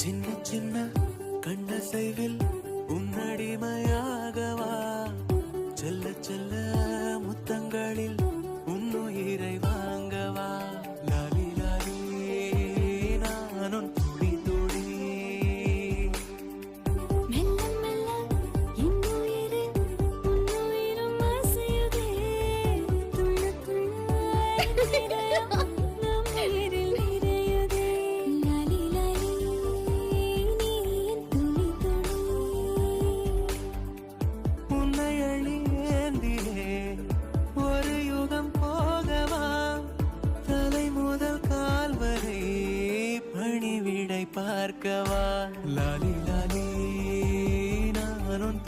சின்ன சின்ன கண்ணசைவில் உன்னடிமையாகவா செல்ல செல்ல முத்தங்களில் உன்னுயிரை வாங்கவா லாலி லாலி நானும் துடி துடி மெல்ல மெல்ல இன்னுயிரே உன்னுயிரும் அசையுதே துள்ள துள்ள நிறையும் நம் உயிரில் நிறையுதே லாலி லாலி நீ என் துளி துளி உன்னை அழியேந்திலே ஒரு யுகம் போகவா தலை முதல் கால் வரை பணிவிடை பார்க்கவா லாலி லாலி நானும்